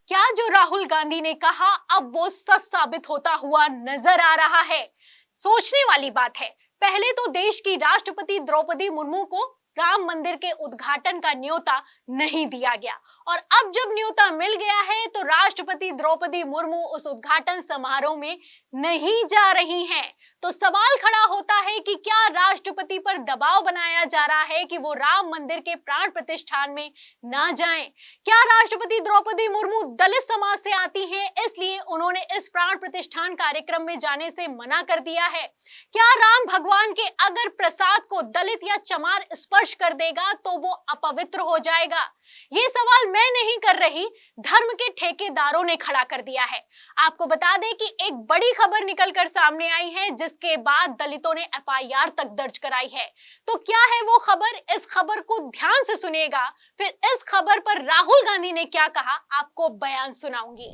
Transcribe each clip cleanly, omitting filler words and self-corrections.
क्या जो राहुल गांधी ने कहा अब वो सच साबित होता हुआ नजर आ रहा है? सोचने वाली बात है। पहले तो देश की राष्ट्रपति द्रौपदी मुर्मू को राम मंदिर के उद्घाटन का न्योता नहीं दिया गया और अब जब न्योता मिल गया है तो राष्ट्रपति द्रौपदी मुर्मू उस उद्घाटन समारोह में नहीं जा रही हैं। तो सवाल खड़ा होता है कि क्या राष्ट्रपति पर दबाव बनाया जा रहा है कि वो राम मंदिर के प्राण प्रतिष्ठान में ना जाएं? क्या राष्ट्रपति द्रौपदी मुर्मू दलित समाज से आती हैं, इसलिए उन्होंने इस प्राण प्रतिष्ठान कार्यक्रम में जाने से मना कर दिया है? क्या राम भगवान के अगर प्रसाद को दलित या चमार स्पर्श कर देगा तो वो अपवित्र हो जाएगा? ये सवाल मैं नहीं कर रही, धर्म के ठेकेदारों ने खड़ा कर दिया है। आपको बता दें कि एक बड़ी खबर निकलकर सामने आई है जिसके बाद दलितों ने एफआईआर तक दर्ज कराई है। तो क्या है वो खबर? इस खबर को ध्यान से सुनिएगा, फिर इस खबर पर राहुल गांधी ने क्या कहा आपको बयान सुनाऊंगी।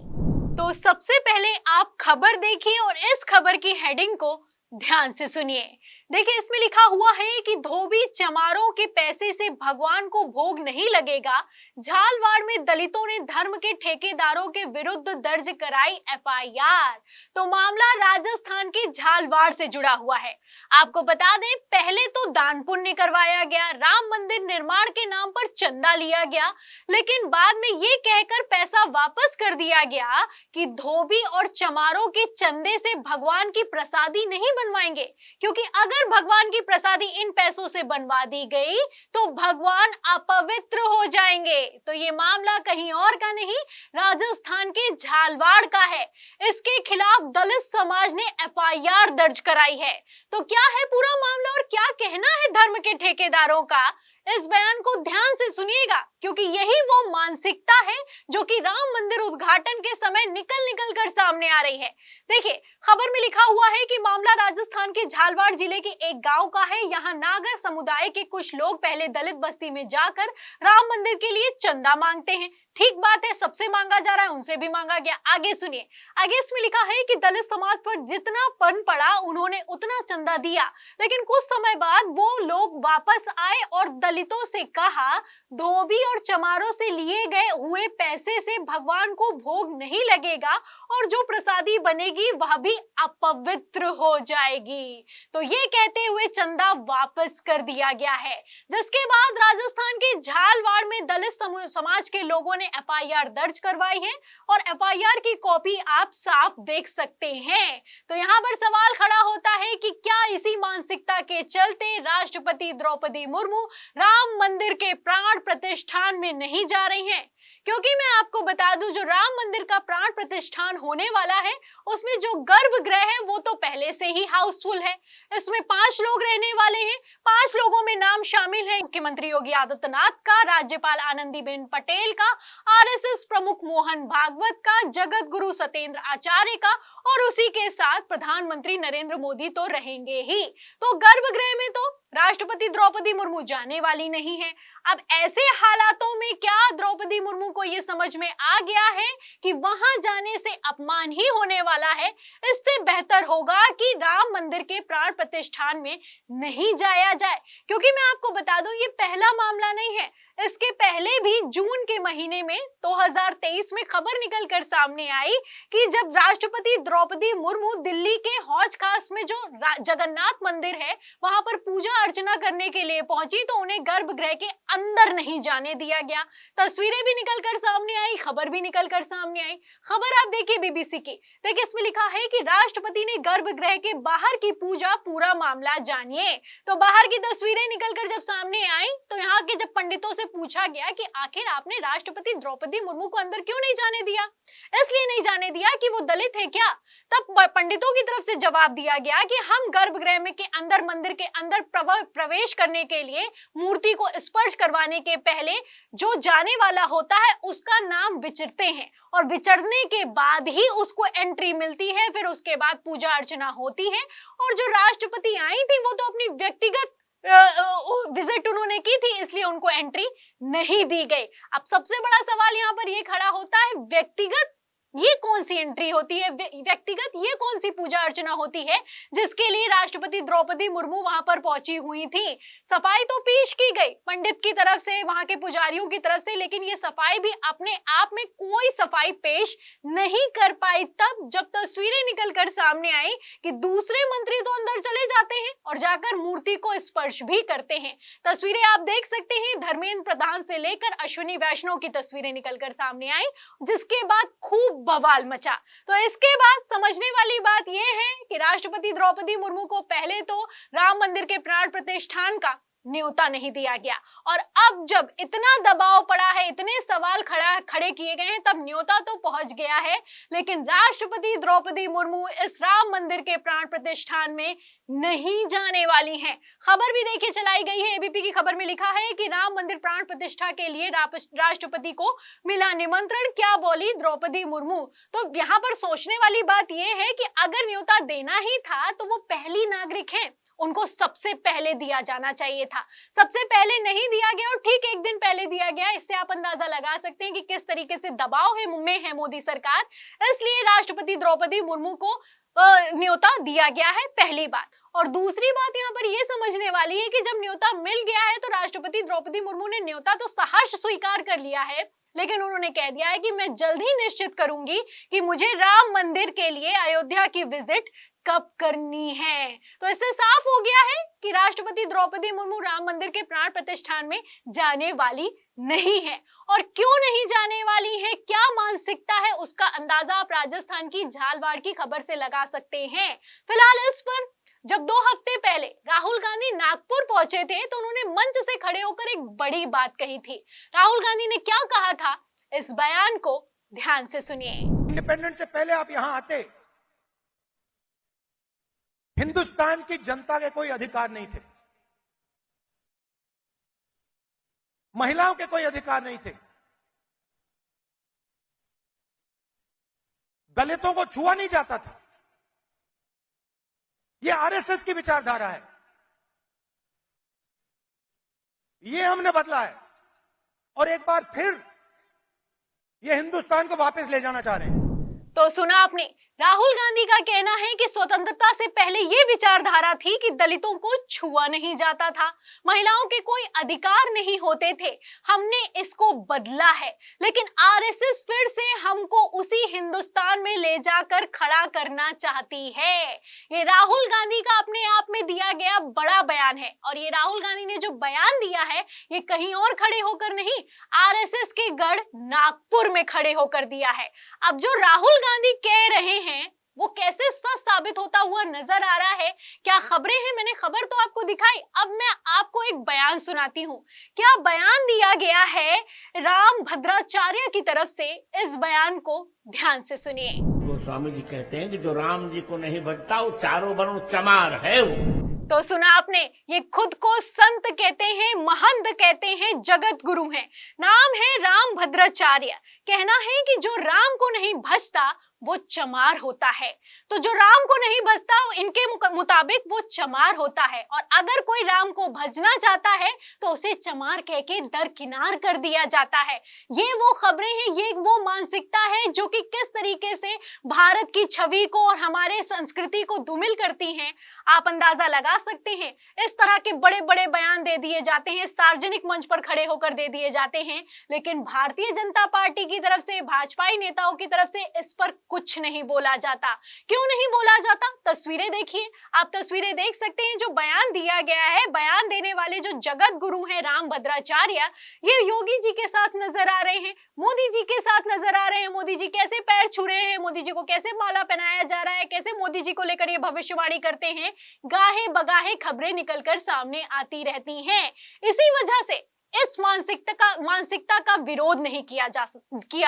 तो सबसे पहले आप खबर देखिए और इस खबर की हेडिंग को ध्यान से सुनिए। देखिए, इसमें लिखा हुआ है कि धोबी चमारों के पैसे से भगवान को भोग नहीं लगेगा। झालवाड़ में दलितों ने धर्म के ठेकेदारों के विरुद्ध दर्ज कराई एफआईआर। तो मामला राजस्थान के झालवाड़ से जुड़ा हुआ है। आपको बता दें, पहले तो दान पुण्य करवाया गया, राम मंदिर निर्माण के नाम पर चंदा लिया गया, लेकिन बाद में ये कहकर पैसा वापस कर दिया गया कि धोबी और चमारों के चंदे से भगवान की प्रसादी नहीं बनवाएंगे, क्योंकि अगर भगवान की प्रसादी इन पैसों से बनवा दी गई तो भगवान अपवित्र हो जाएंगे। तो ये मामला कहीं और का नहीं, राजस्थान के झालवाड़ का है। इसके खिलाफ दलित समाज ने एफआईआर दर्ज कराई है। तो क्या है पूरा मामला और क्या कहना है धर्म के ठेकेदारों का, इस बयान को ध्यान से सुनिएगा, क्योंकि यही वो मानसिकता है जो कि राम मंदिर उद्घाटन के समय निकल निकल कर सामने आ रही है। देखिए, खबर में लिखा हुआ है कि मामला राजस्थान के झालवाड़ जिले के एक गांव का है। यहाँ नागर समुदाय के कुछ लोग पहले दलित बस्ती में जाकर राम मंदिर के लिए चंदा मांगते हैं। ठीक बात है, सबसे मांगा जा रहा है, उनसे भी मांगा गया। आगे सुनिए, आगे इसमें लिखा है कि दलित समाज पर जितना पन पड़ा उन्होंने उतना चंदा दिया, लेकिन कुछ समय बाद वो लोग वापस आए और दलितों से कहा धोबी और चमारों से लिए गए हुए पैसे से भगवान को भोग नहीं लगेगा और जो प्रसादी बनेगी वह भी अपवित्र हो जाएगी। तो ये कहते हुए चंदा वापस कर दिया गया है, जिसके बाद राजस्थान के झालवाड़ में दलित समाज के लोगों ने एफआईआर दर्ज करवाई है और एफआईआर की कॉपी आप साफ देख सकते हैं। तो यहाँ पर सवाल खड़ा होता है कि क्या इसी मानसिकता के चलते राष्ट्रपति द्रौपदी मुर्मू राम मंदिर के प्राण प्रतिष्ठान में नहीं जा रही हैं? क्योंकि मैं आपको बता दूं, जो राम मंदिर का प्राण प्रतिष्ठान होने वाला है उसमें जो गर्भगृह है वो तो पहले से ही हाउसफुल है। इसमें 5 लोग रहने वाले हैं। 5 लोगों में नाम शामिल है मुख्यमंत्री योगी आदित्यनाथ का, राज्यपाल आनंदीबेन पटेल का, आरएसएस प्रमुख मोहन भागवत का, जगत गुरु सत्येंद्र आचार्य का और उसी के साथ प्रधानमंत्री नरेंद्र मोदी तो रहेंगे ही। तो गर्भगृह में तो राष्ट्रपति द्रौपदी मुर्मू जाने वाली नहीं है। अब ऐसे हालातों में क्या द्रौपदी मुर्मू को यह समझ में आ गया है कि वहां जाने से अपमान ही होने वाला है? इससे बेहतर होगा कि राम मंदिर के प्राण प्रतिष्ठान में नहीं जाया जाए। क्योंकि मैं आपको बता दूं, ये पहला मामला नहीं है। इसके पहले भी जून के महीने में 2023 में खबर निकलकर सामने आई कि जब राष्ट्रपति द्रौपदी मुर्मू दिल्ली के हौज खास में जो जगन्नाथ मंदिर है वहां पर पूजा अर्चना करने के लिए पहुंची तो उन्हें गर्भगृह के अंदर नहीं जाने दिया गया। तस्वीरें भी निकलकर सामने आई, खबर भी निकलकर सामने आई। खबर आप देखिए बीबीसी की। देखिए, इसमें लिखा है कि राष्ट्रपति ने गर्भगृह के बाहर की पूजा, पूरा मामला जानिए। तो बाहर की तस्वीरें निकलकर जब सामने आई तो यहाँ के जब पंडितों से पूछा गया कि आखिर आपने राष्ट्रपति द्रौपदी मुर्मू को अंदर क्यों नहीं जाने दिया, इसलिए नहीं जाने दिया कि वो दलित है क्या, तब पंडितों की तरफ से जवाब दिया गया कि हम गर्भगृह में के अंदर, मंदिर के अंदर प्रवेश करने के लिए मूर्ति को स्पर्श करवाने के पहले जो जाने वाला होता है उसका नाम विचरते हैं और विचरने के बाद ही उसको एंट्री मिलती है। फिर उसके बाद पूजा अर्चना होती है। और जो राष्ट्रपति आई थी वो तो अपनी व्यक्तिगत विजिट उन्होंने की थी, इसलिए उनको एंट्री नहीं दी गई। अब सबसे बड़ा सवाल यहाँ पर ये खड़ा होता है, व्यक्तिगत ये कौन सी एंट्री होती है, व्यक्तिगत ये कौन सी पूजा अर्चना होती है जिसके लिए राष्ट्रपति द्रौपदी मुर्मू वहां पर पहुंची हुई थी। सफाई तो पेश की गई पंडित की तरफ से, वहां के पुजारियों की तरफ से, लेकिन ये सफाई भी अपने आप में कोई सफाई पेश नहीं कर पाई तब जब तस्वीरें निकलकर सामने आई कि दूसरे मंत्री तो अंदर चले जाते हैं और जाकर मूर्ति को स्पर्श भी करते हैं। तस्वीरें आप देख सकते हैं, धर्मेंद्र प्रधान से लेकर अश्विनी वैष्णव की तस्वीरें निकलकर सामने आई, जिसके बाद खूब बवाल मचा। तो इसके बाद समझने वाली बात यह है कि राष्ट्रपति द्रौपदी मुर्मू को पहले तो राम मंदिर के प्राण प्रतिष्ठान का न्योता नहीं दिया गया, और अब जब इतना दबाव पड़ा है, इतने सवाल खड़े किए गए हैं, तब न्योता तो पहुंच गया है, लेकिन राष्ट्रपति द्रौपदी मुर्मू इस राम मंदिर के प्राण प्रतिष्ठान में नहीं जाने वाली हैं। खबर भी देखिए चलाई गई है, एबीपी की खबर में लिखा है कि राम मंदिर प्राण प्रतिष्ठा के लिए राष्ट्रपति को मिला निमंत्रण, क्या बोली द्रौपदी मुर्मू। तो यहाँ पर सोचने वाली बात यह है कि अगर न्योता देना ही था तो वो पहली नागरिक हैं, उनको सबसे पहले दिया जाना चाहिए था, सबसे पहले नहीं दिया गया और ठीक एक दिन पहले दिया गया। इससे आप अंदाजा लगा सकते हैं कि किस तरीके से दबाव में है मोदी सरकार, इसलिए राष्ट्रपति द्रौपदी मुर्मू को न्योता दिया गया है, पहली बात। और दूसरी बात यहाँ पर यह समझने वाली है कि जब न्योता मिल गया है तो राष्ट्रपति द्रौपदी मुर्मू ने न्योता तो सहर्ष स्वीकार कर लिया है, लेकिन उन्होंने कह दिया है कि मैं जल्द ही निश्चित करूंगी कि मुझे राम मंदिर के लिए अयोध्या की विजिट कब करनी है। तो इससे साफ हो गया है कि राष्ट्रपति द्रौपदी मुर्मू राम मंदिर के प्राण प्रतिष्ठान में जाने वाली नहीं है। और क्यों नहीं जाने वाली है, क्या मानसिकता है, उसका अंदाजा आप राजस्थान की झालवाड़ की खबर से लगा सकते हैं। फिलहाल इस पर जब 2 हफ्ते पहले राहुल गांधी नागपुर पहुंचे थे तो उन्होंने मंच से खड़े होकर एक बड़ी बात कही थी। राहुल गांधी ने क्या कहा था, इस बयान को ध्यान से सुनिए। इंडिपेंडेंस से पहले आप यहां आते, हिंदुस्तान की जनता के कोई अधिकार नहीं थे, महिलाओं के कोई अधिकार नहीं थे, दलितों को छुआ नहीं जाता था। यह आरएसएस की विचारधारा है, यह हमने बदला है और एक बार फिर यह हिंदुस्तान को वापस ले जाना चाह रहे हैं। तो सुना आपने, राहुल गांधी का कहना है कि स्वतंत्रता से पहले ये विचारधारा थी कि दलितों को छुआ नहीं जाता था, महिलाओं के कोई अधिकार नहीं होते थे, हमने इसको बदला है। लेकिन आरएसएस फिर से हमको उसी हिंदुस्तान में ले जाकर खड़ा करना चाहती है। ये राहुल गांधी का अपने आप में दिया गया बड़ा बयान है, और ये राहुल गांधी ने जो बयान दिया है ये कहीं और खड़े होकर नहीं, आरएसएस के गढ़ नागपुर में खड़े होकर दिया है। अब जो राहुल गांधी कह रहे हैं वो कैसे सच साबित होता हुआ नजर आ रहा है, क्या खबरें हैं, मैंने खबर तो आपको दिखाई, अब मैं आपको एक बयान सुनाती हूँ। क्या बयान दिया गया है राम भद्राचार्य की तरफ से, इस बयान को ध्यान से सुनिए। गोस्वामी जी कहते हैं कि जो राम जी को नहीं भजता वो चारों वर्ण चमार है वो। तो सुना आपने, ये खुद को संत कहते हैं, महंत कहते हैं, जगत गुरु हैं, नाम है राम भद्राचार्य। कहना है कि जो राम को नहीं भजता वो चमार होता है। तो जो राम को नहीं भजता इनके मुताबिक वो चमार होता है, और अगर कोई राम को भजना चाहता है तो उसे चमार कह के दरकिनार कर दिया जाता है। ये वो खबरें हैं, ये वो मानसिकता है जो कि किस तरीके से भारत की छवि को और हमारे संस्कृति को धूमिल करती हैं, आप अंदाजा लगा सकते हैं। इस तरह के बड़े बड़े बयान दे दिए जाते हैं, सार्वजनिक मंच पर खड़े होकर दे दिए जाते हैं, लेकिन भारतीय जनता पार्टी की तरफ से, भाजपाई नेताओं की तरफ से इस पर कुछ नहीं बोला जाता। क्यों नहीं बोला जाता, तस्वीरें देखिए, आप तस्वीरें देख सकते हैं। जो बयान दिया गया है, बयान देने वाले जो जगत गुरु हैं राम भद्राचार्य, ये योगी जी के साथ नजर आ रहे हैं, मोदी जी के साथ नजर आ रहे हैं। मोदी जी कैसे पैर छू रहे हैं, मोदी जी को कैसे माला पहनाया जा रहा है, कैसे मोदी जी को लेकर ये भविष्यवाणी करते हैं, गाहे बगाहे खबरें निकलकर सामने आती रहती हैं। इसी वजह से इस मानसिकता का विरोध नहीं किया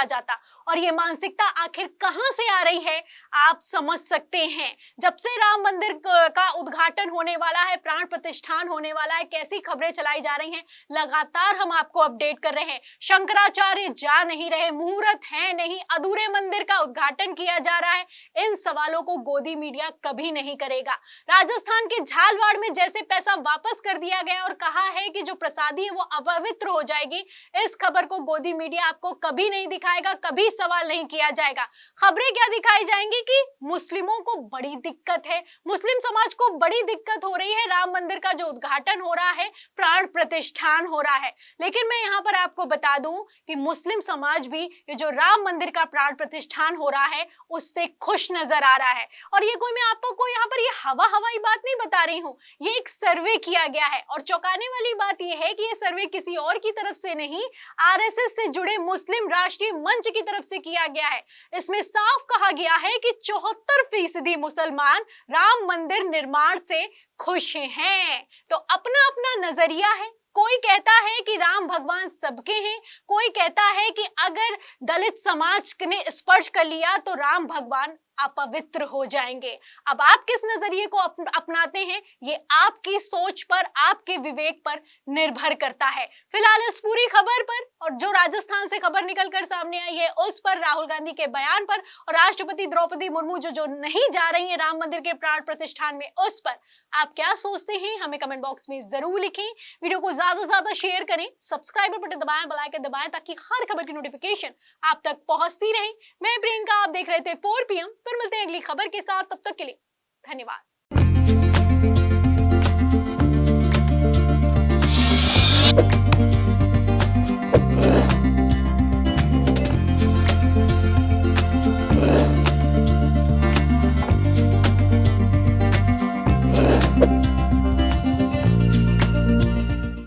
जाता, और ये मानसिकता आखिर कहां से आ रही है आप समझ सकते हैं। जब से राम मंदिर का उद्घाटन होने वाला है, प्राण प्रतिष्ठान होने वाला है, कैसी खबरें चलाई जा रही हैं, लगातार हम आपको अपडेट कर रहे हैं। शंकराचार्य जा नहीं रहे, मुहूर्त है नहीं, अधूरे मंदिर का उद्घाटन किया जा रहा है, इन सवालों को गोदी मीडिया कभी नहीं करेगा। राजस्थान के झालवाड़ में जैसे पैसा वापस कर दिया गया और कहा है कि जो प्रसादी है वो अपवित्र हो जाएगी। इस खबर को गोदी मीडिया आपको कभी नहीं दिखाएगा, कभी सवाल नहीं किया जाएगा। खबरें क्या दिखाई जाएंगी कि मुस्लिमों को बड़ी दिक्कत है, मुस्लिम समाज को बड़ी दिक्कत हो रही है, राम मंदिर का जो उद्घाटन हो रहा है, प्राण प्रतिष्ठान हो रहा है। लेकिन मैं यहाँ पर आपको बता दूं कि मुस्लिम समाज भी ये जो राम मंदिर का प्राण प्रतिष्ठान हो रहा है उससे खुश नजर आ रहा है। और ये कोई, मैं आपको यहाँ पर ये हवाई बात नहीं बता रही हूँ, ये एक सर्वे किया गया है। और चौंकाने वाली बात यह है कि ये सर्वे किसी और की तरफ से नहीं, आरएसएस से जुड़े मुस्लिम राष्ट्रीय मंच की तरफ से किया गया है। इसमें साफ कहा गया है कि 74% मुसलमान राम मंदिर निर्माण से खुश हैं। तो अपना अपना नजरिया है। कोई कहता है कि राम भगवान सबके हैं, कोई कहता है कि अगर दलित समाज ने स्पर्श कर लिया तो राम भगवान अपवित्र हो जाएंगे। अब आप किस नजरिए को अपनाते हैं, ये आपकी सोच पर, आपके विवेक पर निर्भर करता है। फिलहाल इस पूरी खबर पर और जो राजस्थान से खबर निकलकर सामने आई है उस पर, राहुल गांधी के बयान पर और राष्ट्रपति द्रौपदी मुर्मू जो नहीं जा रही है राम मंदिर के प्राण प्रतिष्ठान में, उस पर आप क्या सोचते हैं हमें कमेंट बॉक्स में जरूर लिखें। वीडियो को ज्यादा से ज्यादा शेयर करें, सब्सक्राइब बटन दबाएं, बेल आइकन दबाएं ताकि हर खबर की नोटिफिकेशन आप तक पहुंचती रहे। मैं प्रियंका, आप देख रहे थे 4 PM। फिर मिलते हैं अगली खबर के साथ, तब तक के लिए धन्यवाद।